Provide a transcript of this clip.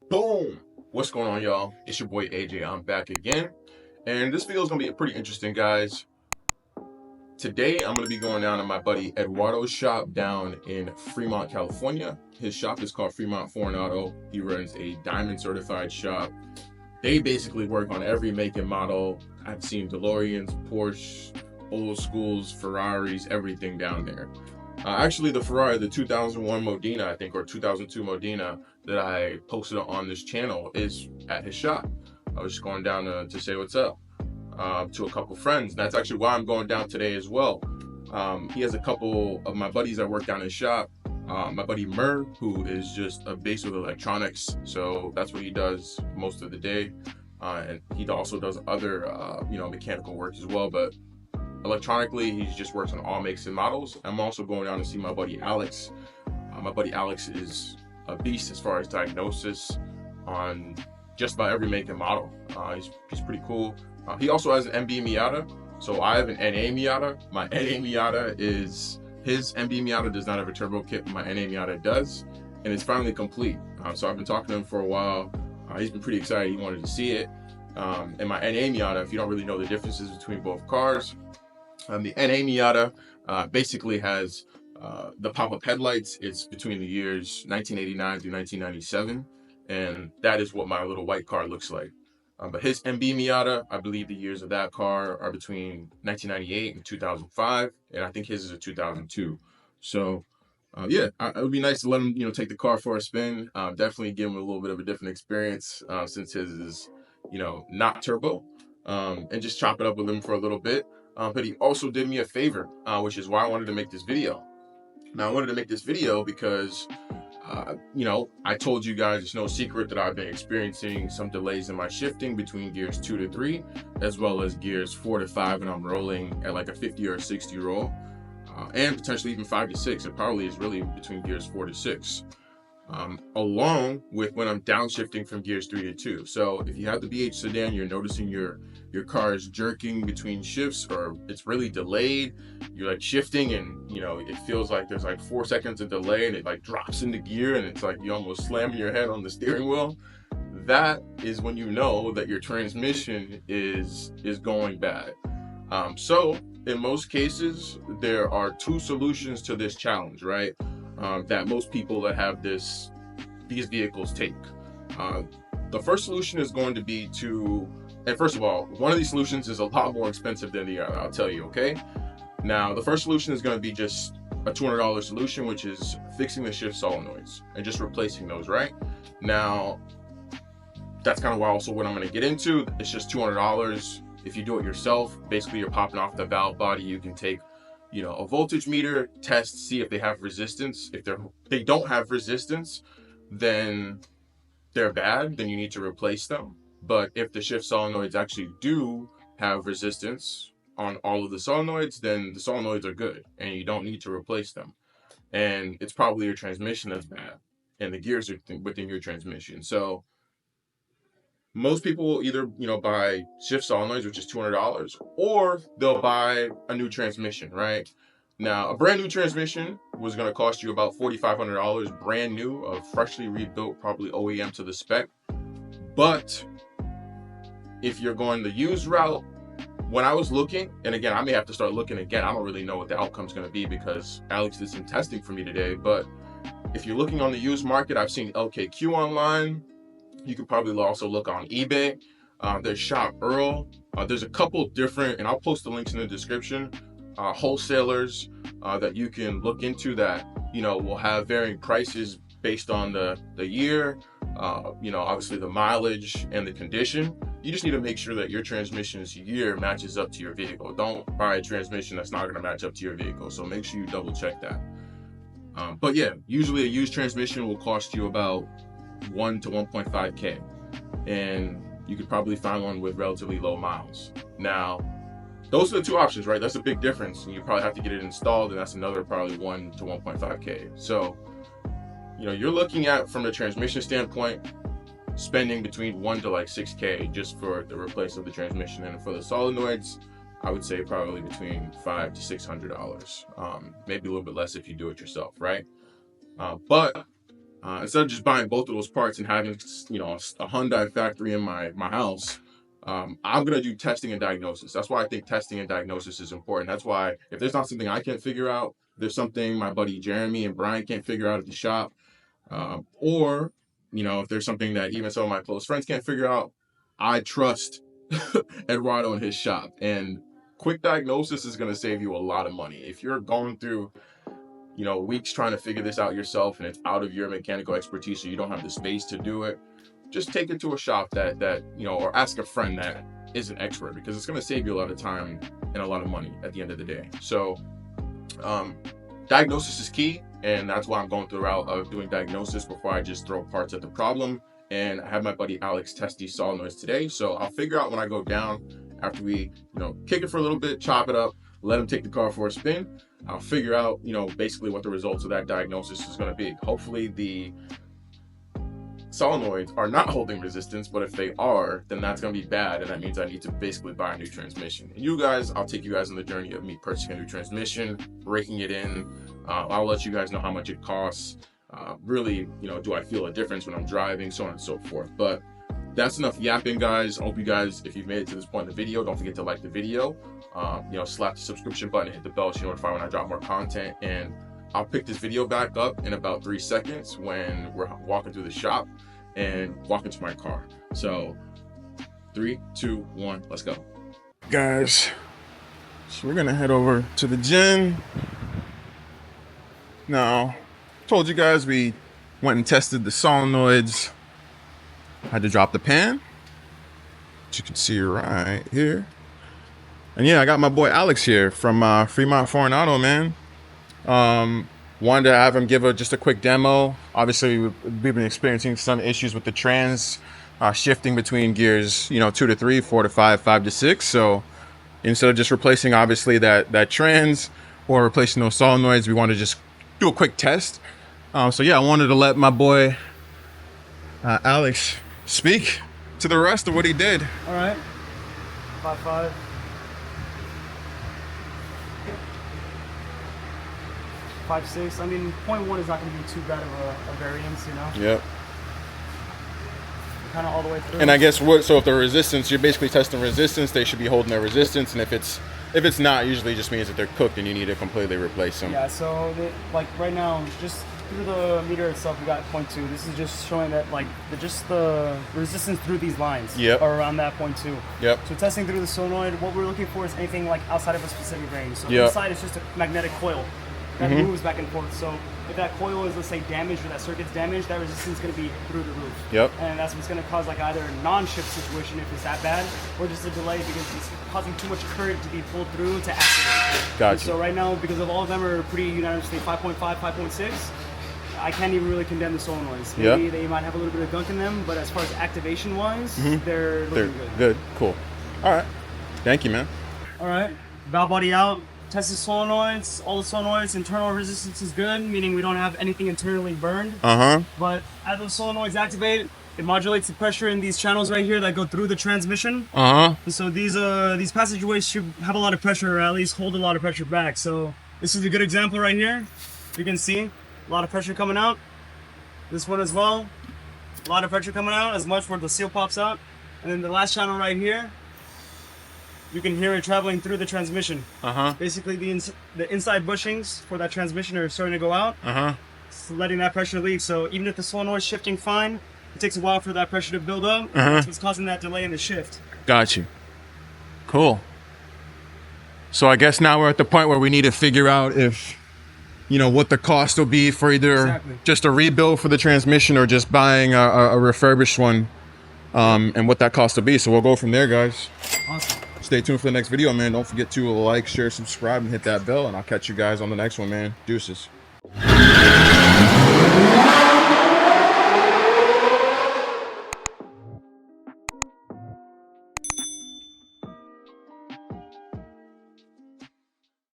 Boom! What's going on, y'all? It's your boy AJ. I'm back again, and this video is gonna be pretty interesting, guys. Today, I'm gonna be going down to my buddy Eduardo's shop down in Fremont, California. His shop is called Fremont Foreign Auto. He runs a diamond certified shop. They basically work on every make and model. I've seen DeLoreans, Porsche, old schools, Ferraris, everything down there. Actually, the Ferrari, the 2001 Modena, I think, or 2002 Modena that I posted on this channel is at his shop. I was just going down to say what's up to a couple friends. That's actually why I'm going down today as well. He has a couple of my buddies that work down his shop. My buddy Mur, who is just a base with electronics, so that's what he does most of the day. And he also does other, mechanical work as well. But electronically, he just works on all makes and models. I'm also going down to see my buddy Alex. My buddy Alex is a beast as far as diagnosis on just about every make and model. He's pretty cool. He also has an MB Miata. So I have an NA Miata. My NA Miata is, his MB Miata does not have a turbo kit, but my NA Miata does. And it's finally complete. So I've been talking to him for a while. He's been pretty excited. He wanted to see it. And my NA Miata, if you don't really know the differences between both cars, the NA Miata basically has the pop-up headlights. It's between the years 1989 through 1997, and that is what my little white car looks like. But his MB Miata, I believe the years of that car are between 1998 and 2005, and I think his is a 2002. So, yeah, it would be nice to let him, take the car for a spin. Definitely give him a little bit of a different experience since his is, not turbo, and just chop it up with him for a little bit. But he also did me a favor, which is why I wanted to make this video. Now, I wanted to make this video because, I told you guys it's no secret that I've been experiencing some delays in my shifting between gears 2 to 3, as well as gears 4 to 5 when I'm rolling at like a 50 or a 60 roll, and potentially even 5 to 6. It probably is really between gears 4 to 6. Along with when I'm downshifting from gears 3 to 2. So if you have the BH sedan, you're noticing your car is jerking between shifts, or it's really delayed. You're like shifting and it feels like there's like 4 seconds of delay and it like drops into gear and it's like you almost slamming your head on the steering wheel. That is when you know that your transmission is going bad. So in most cases, there are two solutions to this challenge, right? That most people that have these vehicles take. The first solution is going to be and first of all, one of these solutions is a lot more expensive than the other, I'll tell you, okay? Now, the first solution is going to be just a $200 solution, which is fixing the shift solenoids and just replacing those, right? Now, that's kind of also what I'm going to get into. It's just $200. If you do it yourself, basically you're popping off the valve body. You can take a voltage meter, test, see if they have resistance. If they don't have resistance, then they're bad, then you need to replace them. But if the shift solenoids actually do have resistance on all of the solenoids, then the solenoids are good and you don't need to replace them. And it's probably your transmission that's bad and the gears are within your transmission. So most people will either buy shift solenoids, which is $200, or they'll buy a new transmission, right? Now, a brand new transmission was going to cost you about $4,500, brand new, freshly rebuilt, probably OEM to the spec. But if you're going the used route, when I was looking, and again, I may have to start looking again, I don't really know what the outcome's going to be because Alex did some testing for me today. But if you're looking on the used market, I've seen LKQ online. You could probably also look on eBay. There's Shop Earl. There's a couple different, and I'll post the links in the description, wholesalers that you can look into that, will have varying prices based on the year, obviously the mileage and the condition. You just need to make sure that your transmission's year matches up to your vehicle. Don't buy a transmission that's not going to match up to your vehicle. So make sure you double check that. But yeah, usually a used transmission will cost you about 1 to 1.5K, and you could probably find one with relatively low miles. Now, those are the two options, right? That's a big difference, and you probably have to get it installed, and that's another probably 1 to 1.5K. So, you're looking at, from the transmission standpoint, spending between 1 to like 6K just for the replace of the transmission, and for the solenoids, I would say probably between $500 to $600. Maybe a little bit less if you do it yourself, right? But instead of just buying both of those parts and having, you know, a Hyundai factory in my house, I'm gonna do testing and diagnosis. That's why I think testing and diagnosis is important. That's why if there's not something I can't figure out, there's something my buddy Jeremy and Brian can't figure out at the shop, or you know, if there's something that even some of my close friends can't figure out, I trust Eduardo in his shop. And quick diagnosis is gonna save you a lot of money. If you're going through, you know, weeks trying to figure this out yourself and it's out of your mechanical expertise, so you don't have the space to do it, just take it to a shop that you know, or ask a friend that is an expert, because it's going to save you a lot of time and a lot of money at the end of the day. So diagnosis is key, and that's why I'm going through the route of doing diagnosis before I just throw parts at the problem. And I have my buddy Alex test these solenoids today, so I'll figure out when I go down, after we, you know, kick it for a little bit, chop it up, let him take the car for a spin, I'll figure out, you know, basically what the results of that diagnosis is going to be. Hopefully the solenoids are not holding resistance, but if they are, then that's going to be bad, and that means I need to basically buy a new transmission. And you guys, I'll take you guys on the journey of me purchasing a new transmission, breaking it in. I'll let you guys know how much it costs. Really, you know, do I feel a difference when I'm driving, so on and so forth. But that's enough yapping, guys. I hope you guys, if you've made it to this point in the video, don't forget to like the video. You know, slap the subscription button and hit the bell so you're notified when I drop more content. And I'll pick this video back up in about 3 seconds when we're walking through the shop and walking to my car. So 3, 2, 1, let's go. Guys, so we're gonna head over to the gym. Now, told you guys we went and tested the solenoids. Had to drop the pan, which you can see right here. And yeah, I got my boy Alex here from Fremont Foreign Auto, man. Wanted to have him give just a quick demo. Obviously, we've been experiencing some issues with the trans shifting between gears, you know, 2 to 3, 4 to 5, 5 to 6. So instead of just replacing, obviously, that trans or replacing those solenoids, we want to just do a quick test. So yeah, I wanted to let my boy Alex speak to the rest of what he did. All right, 5.5. 5.6. I mean, 0.1 is not going to be too bad of a variance, you know? Yep. Kind of all the way through. And I guess so if the resistance, you're basically testing resistance, they should be holding their resistance, and if it's not, usually just means that they're cooked and you need to completely replace them. Yeah, so like right now, just through the meter itself, we got 0.2. This is just showing that like just the resistance through these lines are around that 0.2. Yep. So testing through the solenoid, what we're looking for is anything like outside of a specific range. So inside is just a magnetic coil that moves back and forth. So if that coil is, let's say, damaged or that circuit's damaged, that resistance is going to be through the roof. Yep. And that's what's going to cause like either a non-shift situation if it's that bad, or just a delay because it's causing too much current to be pulled through to activate. Gotcha. So right now, because of all of them are pretty unanimously 5.5, 5.6, I can't even really condemn the solenoids. Maybe they might have a little bit of gunk in them, but as far as activation-wise, they're looking good. Good, cool. All right. Thank you, man. All right. Valve body out. Tested solenoids. All the solenoids, internal resistance is good, meaning we don't have anything internally burned. But as those solenoids activate, it modulates the pressure in these channels right here that go through the transmission. And so these passageways should have a lot of pressure, or at least hold a lot of pressure back. So this is a good example right here. You can see a lot of pressure coming out. This one as well. A lot of pressure coming out, as much where the seal pops out. And then the last channel right here, you can hear it traveling through the transmission. Basically, the inside bushings for that transmission are starting to go out. It's letting that pressure leak. So even if the solenoid is shifting fine, it takes a while for that pressure to build up. That's what's causing that delay in the shift. Got you. Cool. So I guess now we're at the point where we need to figure out if, you know, what the cost will be for either just a rebuild for the transmission or just buying a refurbished one, and what that cost will be. So we'll go from there, guys. Awesome. Stay tuned for the next video, man. Don't forget to like, share, subscribe, and hit that bell, and I'll catch you guys on the next one, man. Deuces.